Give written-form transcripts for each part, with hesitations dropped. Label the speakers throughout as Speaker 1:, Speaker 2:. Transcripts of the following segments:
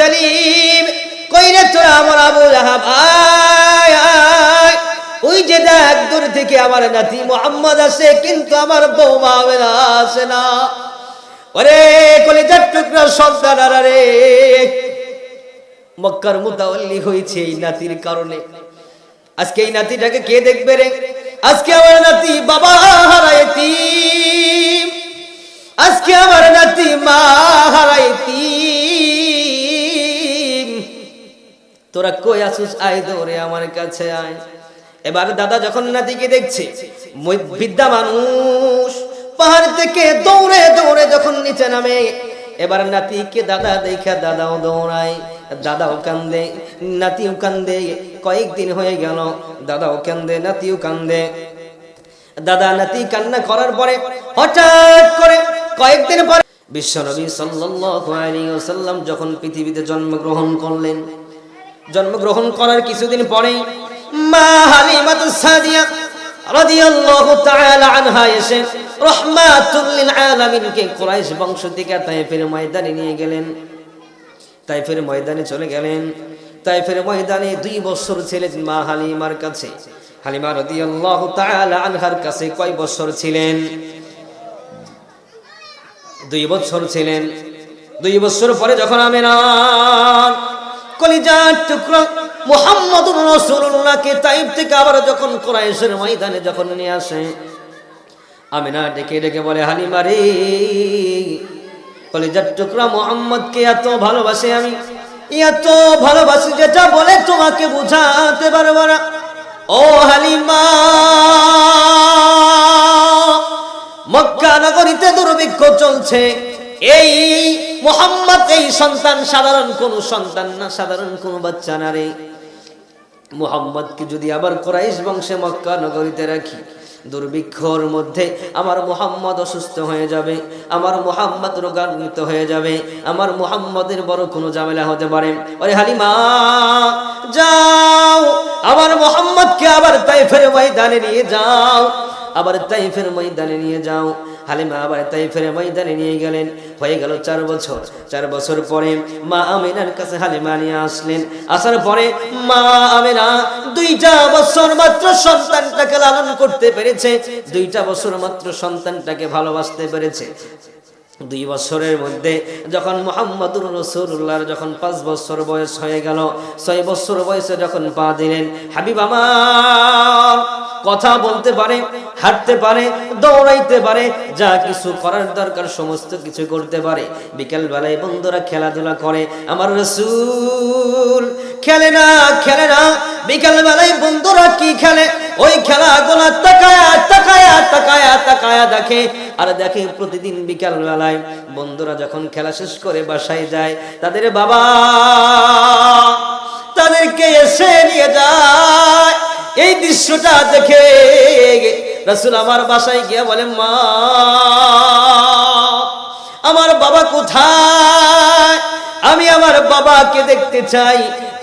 Speaker 1: তালিব, কইরে তোরা আমার আবু লাহাব, আয় আয়, ওই যে দেখ দূর থেকে আমার নাতি মুহাম্মদ আসে, কিন্তু আমার বৌমা আমেনা আসে না। ওরে কলিজার টুকরা সন্তানারা রে, মক্কার মুতাওয়াল্লি হয়েছে এই নাতির কারণে। আজকে এই নাতিটাকে কে দেখবে রে? আজকে আমার নাতি বাবা হারাইতি, আজকে আমার নাতি মা হারাইতি। তোরা কই আসুস? আয় দৌড়ে আমার কাছে আয়। এবার দাদা যখন নাতিকে দেখছে, বৃদ্ধা মানুষ পাহাড় থেকে দৌড়ে দৌড়ে যখন নিচে নামে, এবার নাতিকে দাদা দেখা দাদাও দৌড়ায়, দাদাও কান্দে, নাতিও কান্দে। কয়েকদিন হয়ে গেল, দাদাও কান্দে, নাতিও কান্দে। দাদা নাতি কান্না করার পরে হঠাৎ করে কয়েকদিন পরে বিশ্বনবী সাল্লাল্লাহু আলাইহি ওয়াসাল্লাম যখন পৃথিবীতে জন্মগ্রহণ করলেন, জন্মগ্রহণ করার কিছুদিন পরেই মা হালিমাতুস সাদিয়া রাদিয়াল্লাহু তাআলা আনহা এসে রাহমাতুল লিল আলামিনকে কুরাইশ বংশ থেকে তায়েফের ময়দানে নিয়ে গেলেন। তায়েফের ময়দানে চলে গেলেন। তায়েফের ময়দানে 2 বছর ছিলেন মা হালিমার কাছে। হালিমা রাদিয়াল্লাহু তাআলা আনহার কাছে কয় বছর ছিলেন? 2 বছর ছিলেন। 2 বছর পরে যখন আমেনা কলিজার টুকরা মুহাম্মদুর রাসূলুল্লাহকে তাইফ থেকে আবার যখন কুরাইশের ময়দানে যখন নিয়ে আসে, আমেনা ডেকে ডেকে বলে, হালিমা রে, কলিজার টুকরা মুহাম্মদকে এত ভালোবাসি আমি, এত ভালোবাসি যেটা বলে তোমাকে বোঝাতে পারবো না। ও হালিমা, মক্কা নগরীতে দুর্ভিক্ষ চলছে। এই মুহাম্মদ এই সন্তান সাধারণ কোন সন্তান না, সাধারণ কোন বাচ্চা না রে। মুহাম্মদকে যদি আবার কুরাইশ বংশে মক্কা নগরীতে রাখি, দুর্ভিক্ষর মধ্যে আমার মুহাম্মদ অসুস্থ হয়ে যাবে, আমার মুহাম্মদ রোগান্বিত হয়ে যাবে, আমার মুহাম্মদের বড় কোনো ঝামেলা হতে পারে। ওরে হালিমা, যাও আমার মুহাম্মদকে আবার তাইফের ময়দানে নিয়ে যাও, আবার তাইফের ময়দানে নিয়ে যাও। হালিমা আবার তাইফের ময়দানে নিয়ে গেলেন। হয়ে গেল 4 বছর। 4 বছর পরে মা আমিনার কাছে হালিমা নিয়ে আসলেন। আসার পরে মা আমিনা 2টা বছর মাত্র সন্তানটাকে লালন করতে পেরেছে, 2টা বছর মাত্র সন্তানটাকে ভালোবাসতে পেরেছে। 2 বছরের মধ্যে যখন মুহাম্মদুর রাসূলুল্লাহর যখন 5 বছর বয়স হয়ে গেল, 6 বছর বয়সে যখন পা দিলেন, হাবিব আমার কথা বলতে পারে, হাঁটতে পারে, দৌড়াইতে পারে, যা কিছু করার দরকার সমস্ত কিছু করতে পারে। বিকেল বেলায় বন্ধুরা খেলাধুলা করে, আমার রাসূল খেলে না, খেলে না। বিকেল বেলায় বন্ধুরা কি খেলে, ওই খেলাগুলো তাকায়া তাকায়া তাকায়া তাকায়া দেখে। আর দেখে প্রতিদিন বিকেল বেলায় বন্ধুরা যখন খেলা শেষ করে বাসায় যায়, তাদের বাবা তাদেরকে এসে নিয়ে যায়। এই দৃশ্যটা দেখে রাসূল আমার বাসায় গিয়ে বলে, মা আমার বাবা কোথায়? আমি আমার বাবাকে দেখতে চাই,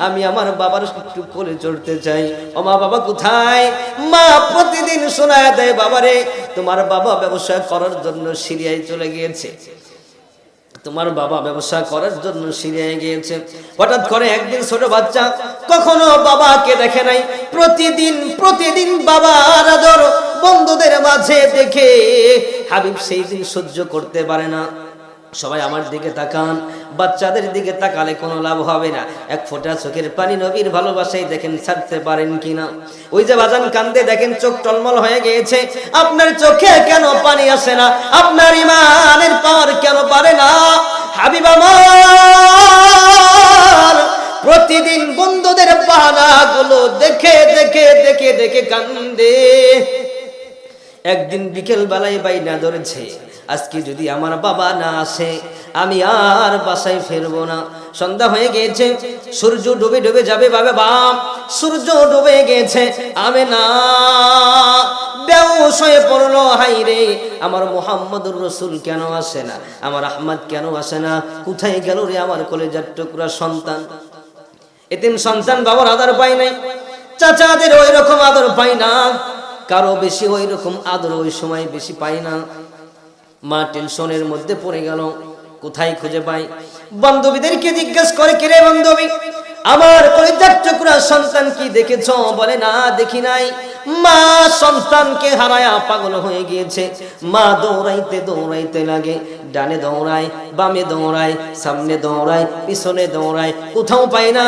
Speaker 1: আমি আমার বাবার একটু কোলে চড়তে চাই। ও মা, বাবা কোথায়? মা প্রতিদিন শোনায় দেয়, বাবারে তোমার বাবা ব্যবসা করার জন্য সিরিয়ায় চলে গিয়েছে, তোমার বাবা ব্যবসা করার জন্য সিরিয়ায় গিয়েছে। হঠাৎ করে একদিন ছোট বাচ্চা কখনো বাবাকে দেখে নাই, প্রতিদিন বাবার আদর বন্ধুদের মাঝে দেখে হাবিব সেই দিন সহ্য করতে পারে না। সবাই আমার দিকে তাকান, বাচ্চাদের দিকে তাকালে কোনো লাভ হবে না। এক ফোঁটা চোখের পানি নবীর ভালোবাসায় দেখেন ছাড়তে পারেন কিনা। ওই যে বাজান কান্দে, দেখেন চোখ টলমল হয়ে গিয়েছে, আপনার চোখে কেন পানি আসে না? আপনার ইমানের পাওয়ার কেন পারে না? হাবিব আমার প্রতিদিন বন্ধুদের বাহানাগুলো দেখে দেখে দেখে দেখে কান্দে। একদিন বিকেল বেলায় বাইনা ধরেছে, আজকে যদি আমার বাবা না আসে আমি আর বাসায় ফিরবো না। সন্ধ্যা হয়ে গিয়েছে, সূর্য ডুবে ডুবে যাবে, বাবা সূর্য ডুবে গেছে। আমেনা বেহুশ হয়ে পড়লো, হাই রে আমার মুহাম্মদুর রাসূল কেন আসে না, আমার আহমদ কেন আসে না, কোথায় গেল রে আমার কলেজার টুকরা সন্তান? এতিম সন্তান বাবার আদর পায় নাই, চাচাদের ওই রকম আদর পায় না, কারো বেশি ওই রকম আদর ওই সময় বেশি পায় না। মা টেনশনের মধ্যে পড়ে গেল, কোথায় খুঁজে পাই? বান্ধবীদেরকে জিজ্ঞেস করে, কিরে বান্ধবী, আমার কলিজার টুকরা সন্তান কি দেখেছ? বলে না, দেখি নাই। মা সন্তানকে হারায়া পাগল হয়ে গিয়েছে। মা দৌড়াইতে দৌড়াইতে লাগে, ডানে দৌড়ায়, বামে দৌড়ায়, সামনে দৌড়ায়, পিছনে দৌড়ায়, কোথাও পায় না।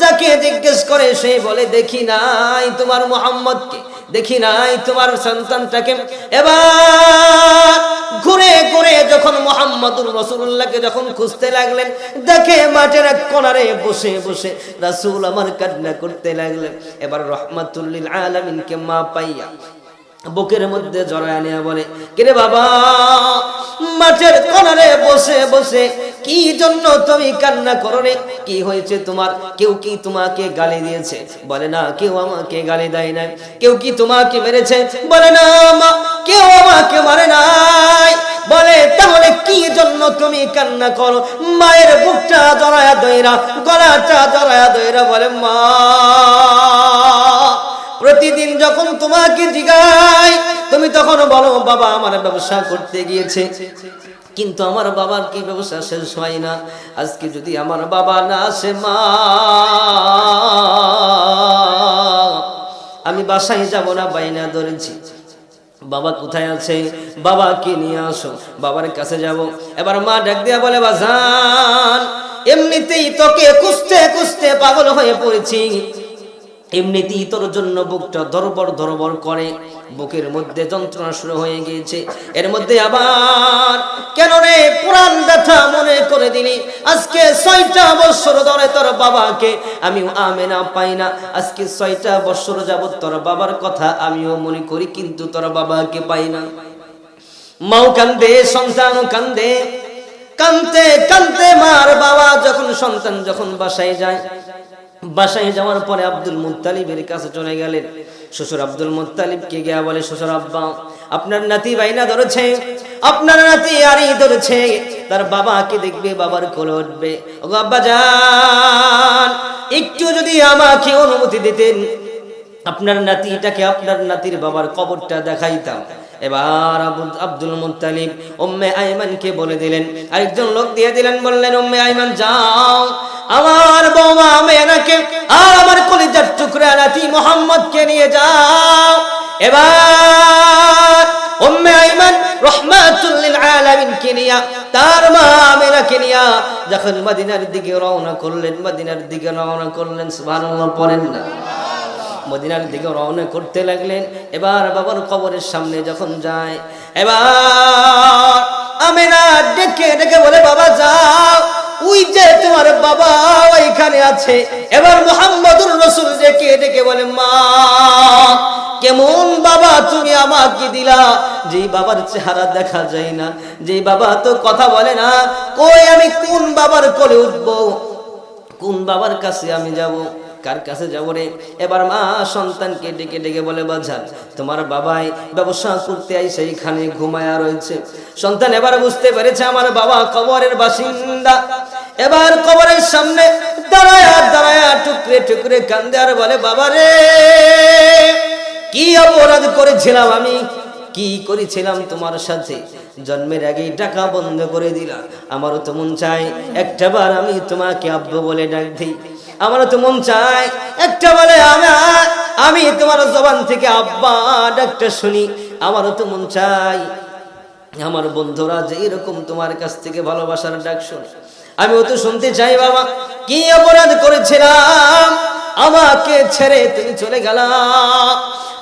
Speaker 1: যাকে জিজ্ঞেস করে সে বলে, দেখি নাই তোমার মুহাম্মদকে, দেখি নাই তোমার সন্তানটাকে। এবার ঘুরে ঘুরে যখন মুহাম্মদুর রাসূলুল্লাহকে যখন খুঁজতে লাগলেন, দেখে মাঠের এক কোণারে বসে বসে রাসূল আমার কান্না করতে লাগলেন। এবার রাহমাতুল লিল আলামিনকে মা পাইয়া বুকের মধ্যে জড়ায় নিয়ে বলে, কিরে বাবা, মাঠের কোণারে বসে বসে কি জন্য তুমি কান্না করো রে? কি হয়েছে তোমার? কেউ কি তোমাকে গালি দিয়েছে? বলে না, কেউ আমাকে গালি দেয় নাই। কেউ কি তোমাকে মেরেছে? বলে না মা, কেউ আমাকে মারে নাই। বলে তাহলে কি জন্য তুমি কান্না করো? মায়ের বুকটা জড়ায়া দইরা, গলাটা জড়ায়া দইরা বলে, মা প্রতিদিন যখন তোমাকে জিগাই তুমি তখন বলো বাবা আমার ব্যবসা করতে গিয়েছে, কিন্তু আমার বাবার কি ব্যবসা শেষ হয় না। আজকে যদি আমার বাবা না আসে মা, আমি বাসায় যাব না, বাইনা ধরেছি। বাবা কোথায় আছে? বাবাকে নিয়ে আসো, বাবার কাছে যাব। এবার মা ডাক দিয়া বলে, বাজান এমনিতেই তোকে খুঁজতে খুঁজতে পাগল হয়ে পড়েছি, এমনিতেই তোর জন্য বুকটা ধরবর ধরবর করে, বুকের মধ্যে যন্ত্রণা শুরু হয়ে গিয়েছে। এর মধ্যে আবার কেন রে পুরান ব্যথা মনে করে দিলি? আজকে 6টা বছর ধরে তোর বাবাকে আমিও আমেনা পাই না। আজকে 6টা বছর যাবত তোর বাবার কথা আমিও মনে করি, কিন্তু তোর বাবাকে পাই না। মাও কান্দে, সন্তানও কান্দে। কান্দতে কান্দতে মার বাবা যখন সন্তান যখন বাসায় যায়, বাসায় যাওয়ার পরে আব্দুল মুত্তালিবের কাছে চলে গেলেন। শ্বশুর আব্দুল মুত্তালিবকে গিয়া বলে, শ্বশুর আব্বা আপনার নাতি বাইনা ধরেছে, আপনার নাতি আরই ধরেছে, তার বাবাকে দেখবে, বাবার কোলে উঠবে। ওগো আব্বা জান, একটু যদি আমাকে অনুমতি দিতেন, আপনার নাতিটাকে, আপনার নাতির বাবার কবরটা দেখাইতাম। এবার আব্দুল মুত্তালিব উম্মে আইমানকে বলে দিলেন, আরেকজন লোক দিয়ে দিলেন, বললেন উম্মে আইমান যাও আমার বৌমা আমেনাকে আর আমার কলিজার টুকরা নাতি মুহাম্মদকে নিয়ে যাও। এবার উম্মে আইমান রাহমাতুল লিল আলামিনকে নিয়া, তার মা আমেনাকে নিয়া যখন মদিনার দিকে রওনা করলেন, মদিনার দিকে রওনা করলেন, সুবহানাল্লাহ পড়েন না, মদিনার দিকে রওনা করতে লাগলেন। এবার বাবার কবরের সামনে যখন যায়, এবার আমেনা ডেকে ডেকে বলে, বাবা যাও, ওই যে তোমার বাবা ওইখানে আছে। এবার মুহাম্মদুর রাসূল ডেকে ডেকে বলে, মা কেমন বাবা তুমি আমাকে দিলা, যে বাবার চেহারা দেখা যায় না, যে বাবা তো কথা বলে না, কই আমি কোন বাবার কোলে উঠবো, কোন বাবার কাছে আমি যাব, কার কাছে যাব রে? এবার মা সন্তানকে ডেকে ডেকে বলে, বাজান তোমার বাবাই ব্যবসা করতে আইসে এইখানে ঘুমায়া রয়েছে। সন্তান এবার বুঝতে পেরেছে আমার বাবা কবরের বাসিন্দা। এবার কবরের সামনে দাঁড়ায়া দাঁড়ায়া টুকরে টুকরে কান্দে আর বলে, বাবা রে কি অপরাধ করেছিলাম আমি, কি করেছিলাম তোমার সাথে? জন্মের আগেই টাকা বন্ধ করে দিলা। আমারও তো মন চাই একটাবার আমি তোমাকে আব্বু বলে ডাক দিই, আমারও তো মন চাই একটা বলে আমি তোমার জবান থেকে আব্বা ডাকটা শুনি। আমারও তো মন চাই আমার বন্ধুরা যে এরকম তোমার কাছ থেকে ভালোবাসার ডাক শুনে, আমিও তো শুনতে চাই বাবা কি অপরাধ করেছিলাম আমাকে ছেড়ে তুমি চলে গেলা।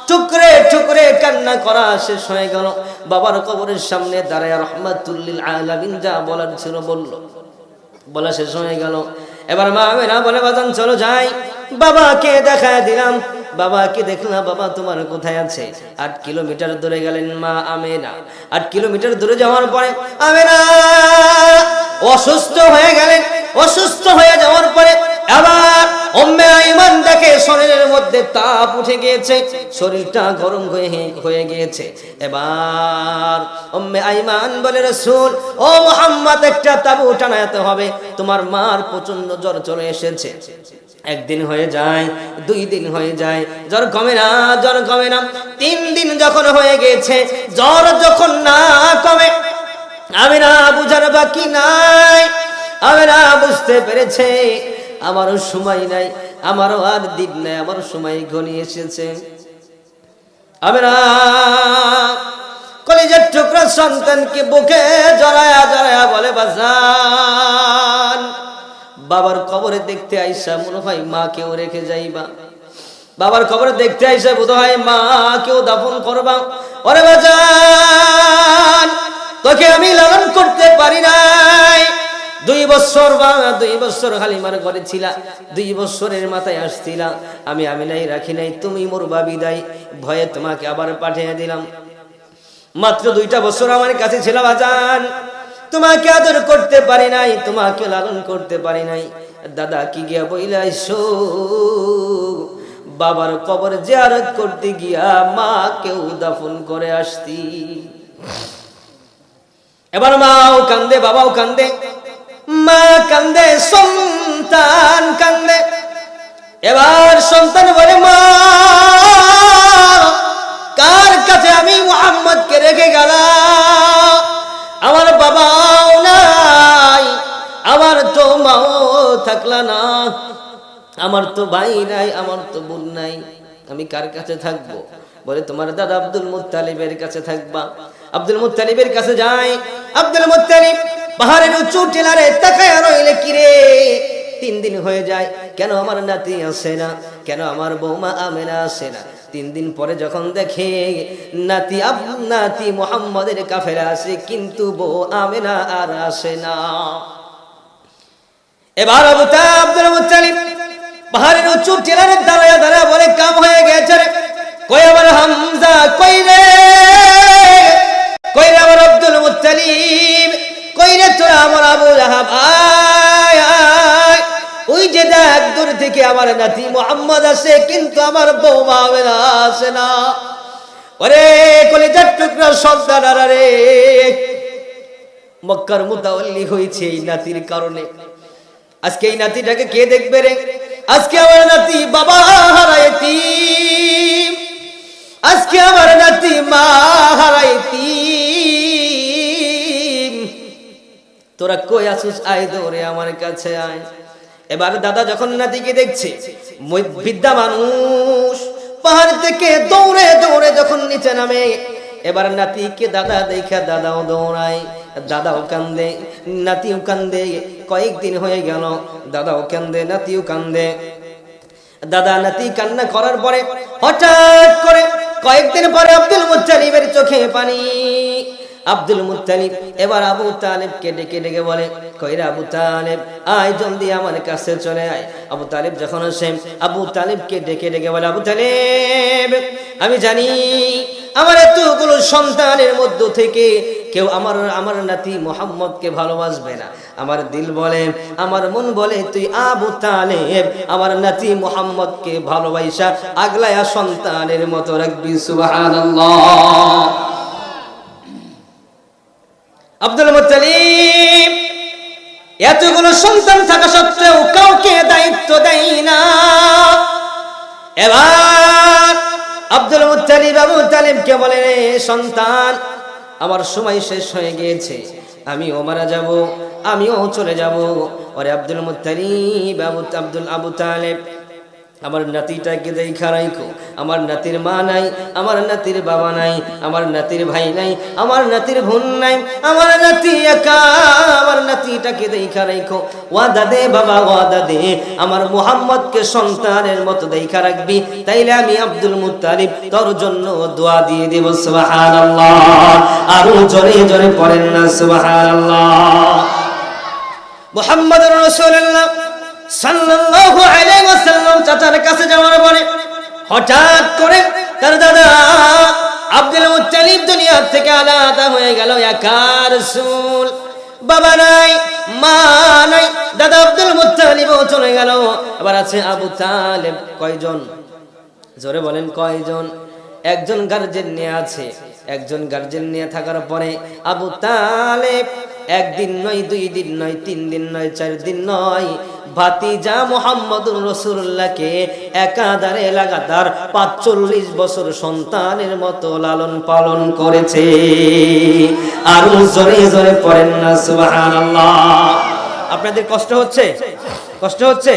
Speaker 1: টুকরে টুকরে কান্না করা শেষ হয়ে গেল। বাবার কবরের সামনে দাঁড়ায় রাহমাতুল লিল আলামিন যা বলার ছিল বলল, বলা শেষ হয়ে গেল। এবার মা আমেনা বলে, বাজান চলো যাই, বাবাকে দেখা দিলাম। বাবাকে দেখলাম, বাবা তোমার কোথায় আছে? 8 কিলোমিটার দূরে গেলেন মা আমেনা। 8 কিলোমিটার দূরে যাওয়ার পরে আমেনা অসুস্থ হয়ে গেলেন। অসুস্থ হয়ে যাওয়ার পরে আবার উম্মে আইমান দেখে শরীরের মধ্যে তাপ উঠে গিয়েছে, শরীরটা গরম হয়ে গিয়েছে। এবার উম্মে আইমান বলে, রাসূল ও মুহাম্মদ একটা তাবু টানাতে হবে, তোমার মার প্রচন্ড জ্বর চলে এসেছে। 1 দিন হয়ে যায়, 2 দিন হয়ে যায়, জ্বর কমে না, জ্বর কমে না। 3 দিন যখন হয়ে গেছে, জ্বর যখন না কমে, আমিনা বুঝার বাকি নাই, আমিনা বুঝতে পেরেছে আমারও সময় নাই, আমারও আর দিন নাই, আমারও সময় ঘনিয়ে এসেছে। আমিনা কলিজার টুকরা সন্তানকে বুকে জড়ায়া জড়ায়া বলে, বাজান বাবার কবরে দেখতে আইসা মনে হয় মা কেউ রেখে যাইবা, বাবার কবরে দেখতে আইসা বোধ হয় মা কেউ দাফন করবা। ওরে বাজান তোকে আমি লালন করতে পারি নাই, 2 বছর বা 2 বছর হালিমার ঘরে ছিলা, 2 বছরের মাথায় আসছিলা, আমি নাই রাখি নাই, তুমি মোর বিদায় ভয়ে তোমাকে আবার পাঠিয়ে দিলাম। মাত্র 2টা বছর আমার কাছে ছিল বাজান, তোমাকে আদর করতে পারি নাই, তোমাকে লালন করতে পারি নাই। দাদা কি গিয়া বইলাইছো, বাবার কবর জিয়ারত করতে গিয়া মা কেউ দাফন করে আসতি। এবার মাও কান্দে, বাবাও কান্দে, মা কান্দে, সন্তান কান্দে। এবার সন্তান বলে, মা কার কাছে আমি মুহাম্মদকে রেখে গেলাম, আমার বাবাও নাই, আমার তো মাও থাকলা না, আমার তো ভাই নাই, আমার তো বোন নাই, আমি কার কাছে থাকবো? বলে তোমার দাদা আব্দুল মুত্তালিবের কাছে থাকবা। আব্দুল মুত্তালিবের কাছে যায়। আব্দুল মুত্তালিব পাহাড়ের উঁচু টিলারে তাকায় রইলে, কিরে 3 দিন হয়ে যায়, কেন আমার নাতি আসে না, কেন আমার বৌমা আমেনা আসে না? 3 দিন পরে যখন দেখে নাতি মুহাম্মদের কাফেলা আসে, কিন্তু বউ আমেনা আর আসে না। এবার আব্দুল মুত্তালিব পাহাড়ের উঁচু টিলারে দাঁড়ায় দাঁড়ায় বলে, কাম হয়ে গেছে রে, কই আমার হামজা, কই রে, কই রে আমার আব্দুল মুত্তালিব, কই রে তোরা আমার আবু লাহাব, আয় আয়, ওই যে দেখ দূর থেকে আমার নাতি মুহাম্মদ আসে, কিন্তু আমার বৌমা আমেনা আসে না। ওরে কলিজার টুকরা সন্তানারা রে, মক্কার মুতাওয়াল্লি হয়েছে এই নাতির কারণে। আজকে এই নাতিটাকে কে দেখবে রে? আজকে আমার নাতি বাবা হারাইতি, আজকে আমার নাতি মা হারাইতি। তোরা কই আসুস, আয় দৌড়ে আমার কাছে আয়। এবার দাদা যখন নাতিকে দেখছে, বৃদ্ধা মানুষ পাহাড় থেকে দৌড়ে দৌড়ে যখন নিচে নামে, এবার নাতিকে দাদা দেখা দাদাও দৌড়ায়, দাদাও কান্দে, নাতিও কান্দে। কয়েকদিন হয়ে গেল, দাদাও কান্দে, নাতিও কান্দে। দাদা নাতি কান্না করার পরে হঠাৎ করে কয়েকদিন পরে আব্দুল মুত্তালিবের চোখে পানি। আব্দুল মুত্তালিব এবার আবু তালেবকে ডেকে ডেকে বলে, কইরা আবু তালেব, আয় জলদি আমার কাছে চলে আয়। আবু তালেব যখন আসে, আবু তালেবকে ডেকে ডেকে বলে, আবু তালেব আমি জানি আমার এতগুলো সন্তানের মধ্য থেকে কেউ আমার নাতি মুহাম্মদকে ভালোবাসবে না। আমার দিল বলে, আমার মন বলে, তুই আবু তালেব আমার নাতি মুহাম্মদকে ভালোবাসা আগলায়া সন্তানের মতো রাখবি। সুবহানাল্লাহ। আব্দুল মুত্তালিব এতগুলো সন্তান থাকা সত্ত্বেও কাউকে দায়িত্ব দেয় না। এবার আব্দুল মুত্তালিব আবু তালেবকে বলে, সন্তান আমার সময় শেষ হয়ে গিয়েছে, আমিও মারা যাব, আমিও চলে যাব। ওরে আব্দুল মুত্তালিব আবু তালেব আমার নাতিটাকে দেখা রাখো, আমার নাতির মা নাই, আমার নাতির বাবা নাই, আমার নাতির ভাই নাই, আমার নাতির বোন নাই, আমার নাতি একা, আমার নাতিটাকে দেখা রাখো। ওয়াদা দে বাবা, ওয়াদা দে আমার মুহাম্মদকে সন্তানের মতো দেখা রাখবি, তাইলে আমি আব্দুল মুত্তালিব তোর জন্য দোয়া দিয়ে দেব। সুবহানাল্লাহ। আরো জোরে জোরে পড়েন না সুবহানাল্লাহ। মুহাম্মদুর রাসূলুল্লাহ সাল্লাল্লাহু আলাইহি ওয়াসাল্লাম চাচার কাছে যাওয়ার পরে হঠাৎ করে তার দাদা আব্দুল মুত্তালিব দুনিয়া থেকে আলাদা হয়ে গেল। একা রাসূল, বাবা নাই, মা নাই, দাদা আব্দুল মুত্তালিবও চলে গেল। এবার আছে আবু তালেব। কয়জন? জোরে বলেন কয়জন? একজন গার্জেন নিয়ে আছে। একজন গার্জেন নিয়ে থাকার পরে আবু তালেব একদিন নয়, 2 দিন নয়, 3 দিন নয়, 4 দিন নয়, ভাতিজা মুহাম্মদুর রাসূলুল্লাহকে একাধারে লাগাতার 45 বছর সন্তানের মতো লালন পালন করেছে। আর জোরে জোরে পড়েন না সুবহানাল্লাহ। আপনাদের কষ্ট হচ্ছে? কষ্ট হচ্ছে?